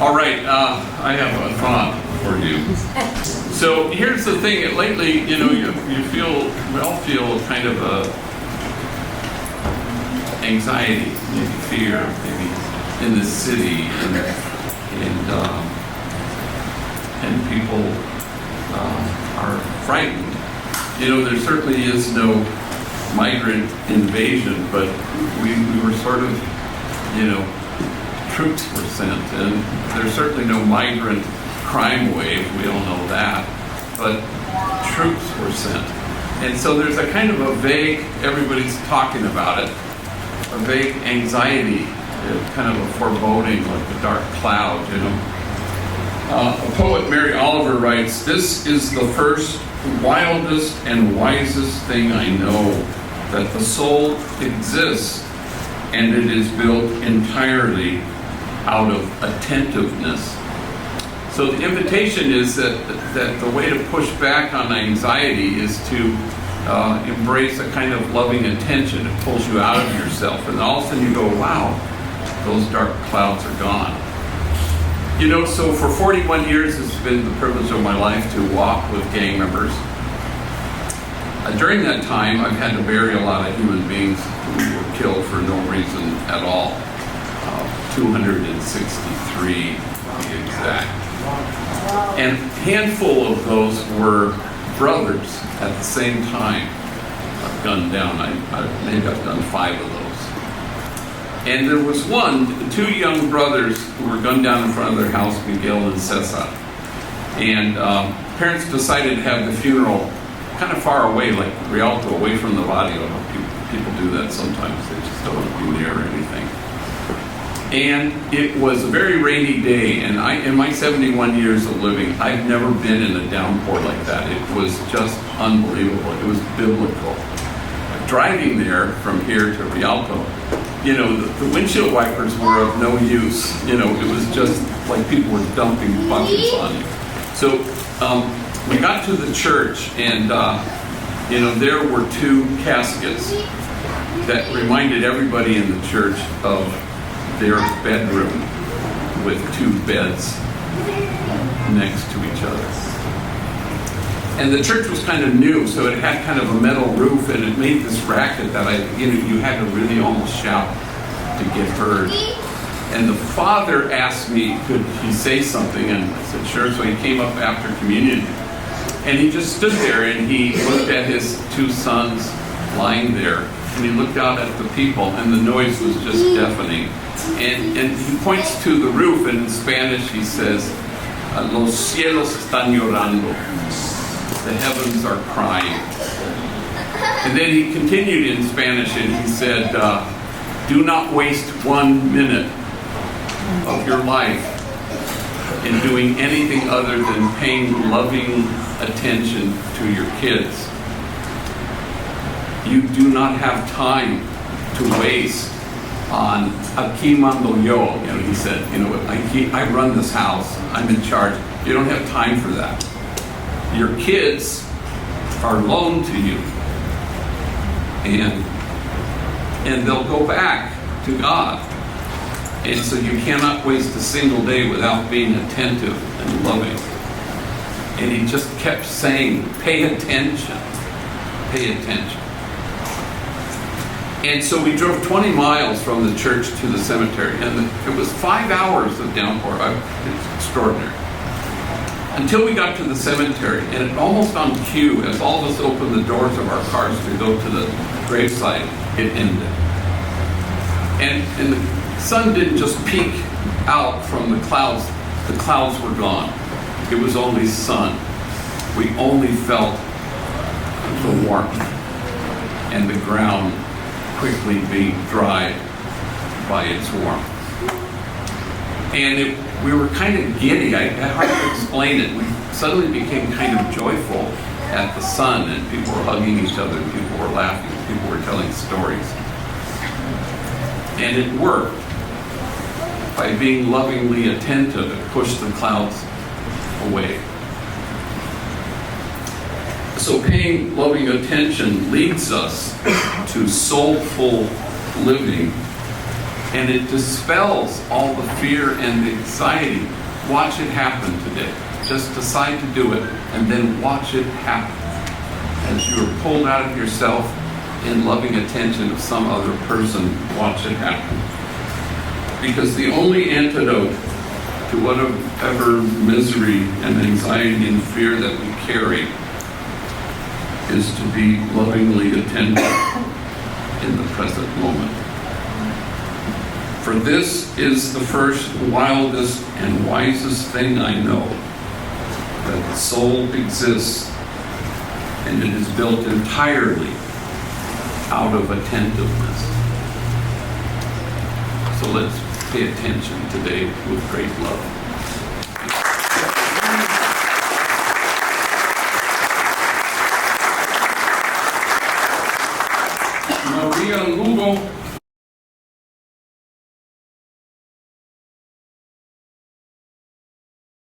All right, I have a thought for you. So here's the thing. Lately, you know, we all feel kind of anxiety, maybe fear, maybe in the city, and people are frightened. You know, there certainly is no migrant invasion, but we were sort of, you know, troops were sent, and there's certainly no migrant crime wave, we all know that, but troops were sent. And so there's a kind of a vague, everybody's talking about it, a vague anxiety, kind of a foreboding, like the dark cloud, you know. A poet, Mary Oliver, writes, "This is the first, wildest, and wisest thing I know, that the soul exists, and it is built entirely out of attentiveness." So the invitation is that the way to push back on anxiety is to embrace a kind of loving attention. It pulls you out of yourself, and all of a sudden you go, wow, those dark clouds are gone. You know, so for 41 years it's been the privilege of my life to walk with gang members. During that time, I've had to bury a lot of human beings who were killed for no reason at all. 263 to be exact. And a handful of those were brothers at the same time. I've gunned down, maybe I've done 5 of those. And there was two young brothers who were gunned down in front of their house, Miguel and Cesa. And parents decided to have the funeral kind of far away, like Rialto, away from the body. People do that sometimes. They just don't want to be near anything. And it was a very rainy day, and in my 71 years of living, I've never been in a downpour like that. It was just unbelievable. It was biblical. Driving there from here to Rialto, you know, the windshield wipers were of no use. You know, it was just like people were dumping buckets on you. So we got to the church, and you know, there were 2 caskets that reminded everybody in the church of their bedroom with 2 beds next to each other. And the church was kind of new, so it had kind of a metal roof, and it made this racket that you had to really almost shout to get heard. And the father asked me, could he say something? And I said, sure. So he came up after communion, and he just stood there, and he looked at his 2 sons lying there, and he looked out at the people, and the noise was just deafening. And he points to the roof, and in Spanish he says, "Los cielos están llorando." The heavens are crying. And then he continued in Spanish, and he said, "Do not waste 1 minute of your life in doing anything other than paying loving attention to your kids. You do not have time to waste on aquí mando yo." You know, he said, you know, I run this house, I'm in charge. You don't have time for that. Your kids are loaned to you, and they'll go back to God. And so you cannot waste a single day without being attentive and loving. And he just kept saying, pay attention, pay attention. And so we drove 20 miles from the church to the cemetery, and it was 5 hours of downpour. It's extraordinary. Until we got to the cemetery, and it almost on cue, as all of us opened the doors of our cars to go to the gravesite, it ended. And the sun didn't just peek out from the clouds were gone. It was only sun. We only felt the warmth and the ground quickly being dried by its warmth. And we were kind of giddy. I had hard to explain it. We suddenly became kind of joyful at the sun, and people were hugging each other, and people were laughing, and people were telling stories. And it worked. By being lovingly attentive, it pushed the clouds away. So paying loving attention leads us to soulful living and it dispels all the fear and the anxiety. Watch it happen today. Just decide to do it, and then watch it happen. As you are pulled out of yourself in loving attention of some other person, watch it happen. Because the only antidote to whatever misery and anxiety and fear that we carry is to be lovingly attentive in the present moment. For this is the first, wildest, and wisest thing I know, that the soul exists, and it is built entirely out of attentiveness. So let's pay attention today with great love.